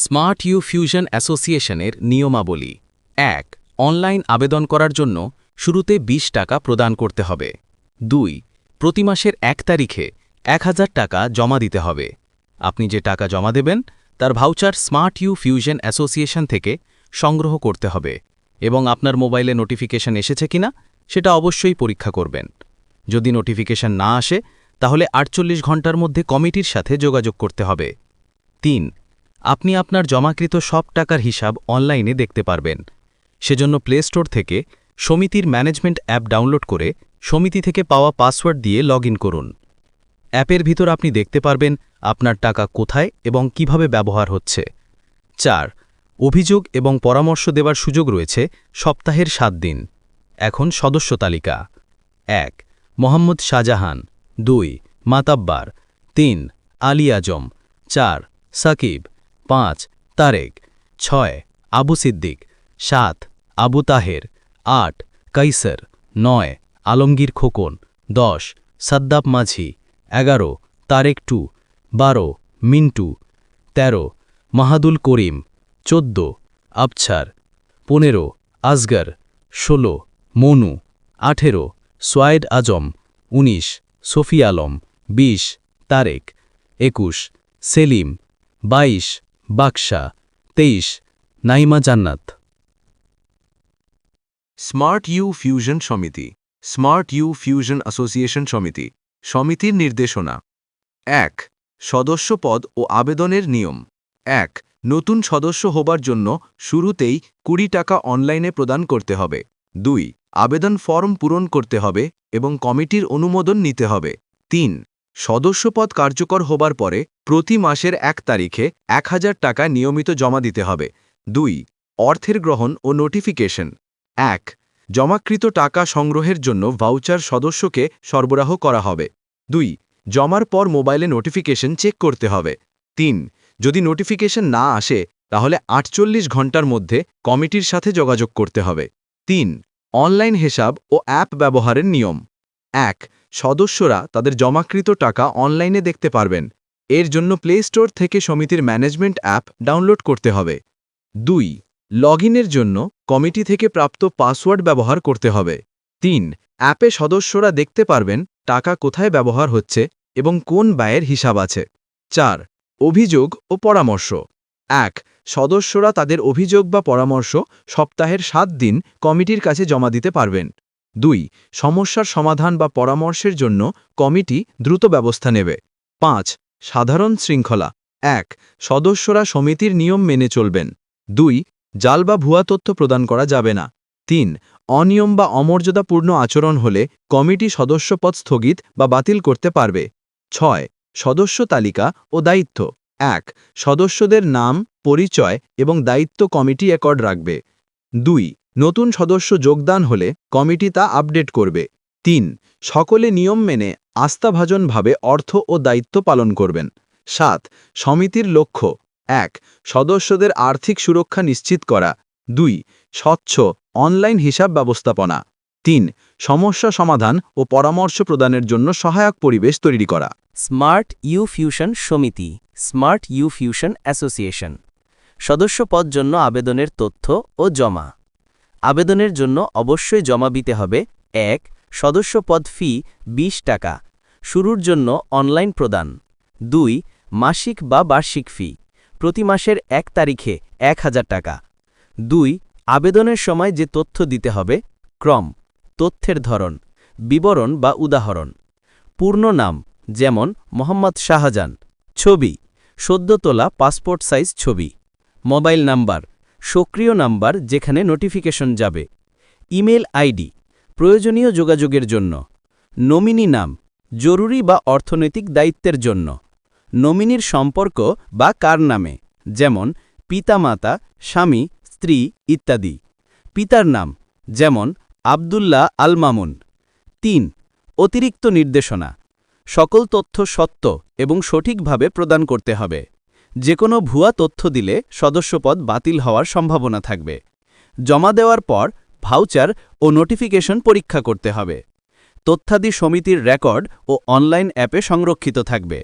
smart you fusion অ্যাসোসিয়েশনের নিয়মাবলী ১ online আবেদন করার জন্য শুরুতে ২০ টাকা প্রদান করতে হবে ২ প্রতি মাসের ১ তারিখে ১,০০০ টাকা জমা দিতে হবে আপনি যে টাকা জমা দেবেন তার voucher smart you fusion association থেকে সংগ্রহ করতে হবে এবং আপনার মোবাইলে নোটিফিকেশন এসেছে কিনা সেটা অবশ্যই পরীক্ষা করবেন যদি নোটিফিকেশন না আসে তাহলে ৪৮ ঘন্টার মধ্যে কমিটির সাথে যোগাযোগ করতে হবে ৩ আপনি আপনার জমাকৃত সব টাকার হিসাব অনলাইনে দেখতে পারবেন সেজন্য প্লে স্টোর থেকে সমিতির ম্যানেজমেন্ট অ্যাপ ডাউনলোড করে সমিতি থেকে পাওয়া পাসওয়ার্ড দিয়ে লগ ইন করুন অ্যাপের ভিতর আপনি দেখতে পারবেন আপনার টাকা কোথায় এবং কিভাবে ব্যবহার হচ্ছে ৪ অভিযোগ এবং পরামর্শ দেওয়ার সুযোগ রয়েছে সপ্তাহের ৭ দিন এখন সদস্য তালিকা ১ মোহাম্মদ শাহজাহান ২ মাতাব্বার ৩ আলী আজম ৪ সাকিব ৫ তারেক ৬ আবু সিদ্দিক ৭ আবু তাহের ৮ কাইসার ৯ আলমগীর খোকন ১০ সাদ্দাব মাঝি ১১ তারেক টু ১২ মিন্টু ১৩ মাহাদুল করিম ১৪ আবছার ১৫ আসগর ১৬ মনু ১৮ সোয়ায়েদ আজম ১৯ সফি আলম ২০ তারেক ২১ সেলিম ২২ বাকশা ২৩ নাইমা জান্নাত স্মার্ট ইউ ফিউশন সমিতি স্মার্ট ইউ ফিউশন অ্যাসোসিয়েশন সমিতি সমিতির নির্দেশনা ১ সদস্য পদ ও আবেদনের নিয়ম ১ নতুন সদস্য হবার জন্য শুরুতেই ২০ টাকা অনলাইনে প্রদান করতে হবে ২ আবেদন ফর্ম পূরণ করতে হবে এবং কমিটির অনুমোদন নিতে হবে ৩ সদস্যপদ কার্যকর হবার পরে প্রতি মাসের ১ তারিখে ১,০০০ টাকা নিয়মিত জমা দিতে হবে ২ অর্থের গ্রহণ ও নোটিফিকেশন ১ জমাকৃত টাকা সংগ্রহের জন্য ভাউচার সদস্যকে সরবরাহ করা হবে ২ জমার পর মোবাইলে নোটিফিকেশন চেক করতে হবে ৩ যদি নোটিফিকেশন না আসে তাহলে ৪৮ ঘন্টার মধ্যে কমিটির সাথে যোগাযোগ করতে হবে ৩ অনলাইন হিসাব ও অ্যাপ ব্যবহারের নিয়ম ১ সদস্যরা তাদের জমাকৃত টাকা অনলাইনে দেখতে পারবেন এর জন্য প্লে স্টোর থেকে সমিতির ম্যানেজমেন্ট অ্যাপ ডাউনলোড করতে হবে ২ লগ ইনের জন্য কমিটি থেকে প্রাপ্ত পাসওয়ার্ড ব্যবহার করতে হবে ৩ অ্যাপে সদস্যরা দেখতে পারবেন টাকা কোথায় ব্যবহার হচ্ছে এবং কোন ব্যয়ের হিসাব আছে ৪ অভিযোগ ও পরামর্শ ১ সদস্যরা তাদের অভিযোগ বা পরামর্শ সপ্তাহের ৭ দিন কমিটির কাছে জমা দিতে পারবেন ২ সমস্যার সমাধান বা পরামর্শের জন্য কমিটি দ্রুত ব্যবস্থা নেবে ৫ সাধারণ শৃঙ্খলা ১ সদস্যরা সমিতির নিয়ম মেনে চলবেন ২ জাল বা ভুয়া তথ্য প্রদান করা যাবে না ৩ অনিয়ম বা অমর্যাদাপূর্ণ আচরণ হলে কমিটি সদস্যপদ স্থগিত বা বাতিল করতে পারবে ৬ সদস্য তালিকা ও দায়িত্ব ১ সদস্যদের নাম পরিচয় এবং দায়িত্ব কমিটি রেকর্ড রাখবে ২ নতুন সদস্য যোগদান হলে কমিটি তা আপডেট করবে ৩ সকলে নিয়ম মেনে আস্থাভাজনভাবে অর্থ ও দায়িত্ব পালন করবেন ৭ সমিতির লক্ষ্য ১ সদস্যদের আর্থিক সুরক্ষা নিশ্চিত করা ২ স্বচ্ছ অনলাইন হিসাব ব্যবস্থাপনা ৩ সমস্যা সমাধান ও পরামর্শ প্রদানের জন্য সহায়ক পরিবেশ তৈরি করা স্মার্ট ইউ ফিউশন সমিতি স্মার্ট ইউ ফিউশন অ্যাসোসিয়েশন সদস্যপদ জন্য আবেদনের তথ্য ও জমা আবেদনের জন্য অবশ্যই জমা দিতে হবে ১ সদস্যপদ ফি ২০ টাকা শুরুর জন্য অনলাইন প্রদান ২ মাসিক বা বার্ষিক ফি প্রতি মাসের ১ তারিখে ১,০০০ টাকা ২ আবেদনের সময় যে তথ্য দিতে হবে ক্রম তথ্যের ধরন বিবরণ বা উদাহরণ পূর্ণ নাম যেমন মোহাম্মদ শাহজাহান ছবি সদ্য তোলা পাসপোর্ট সাইজ ছবি মোবাইল নাম্বার সক্রিয় নাম্বার যেখানে নোটিফিকেশন যাবে ইমেল আইডি প্রয়োজনীয় যোগাযোগের জন্য নমিনি নাম জরুরি বা অর্থনৈতিক দায়িত্বের জন্য নমিনির সম্পর্ক বা কার নামে যেমন পিতামাতা স্বামী স্ত্রী ইত্যাদি পিতার নাম যেমন আব্দুল্লাহ আল মামুন ৩ অতিরিক্ত নির্দেশনা সকল তথ্য সত্য এবং সঠিকভাবে প্রদান করতে হবে যে কোনো ভুয়া তথ্য দিলে সদস্যপদ বাতিল হওয়ার সম্ভাবনা থাকবে জমা দেওয়ার পর ভাউচার ও নোটিফিকেশন পরীক্ষা করতে হবে তথ্যাদি সমিতির রেকর্ড ও অনলাইন অ্যাপে সংরক্ষিত থাকবে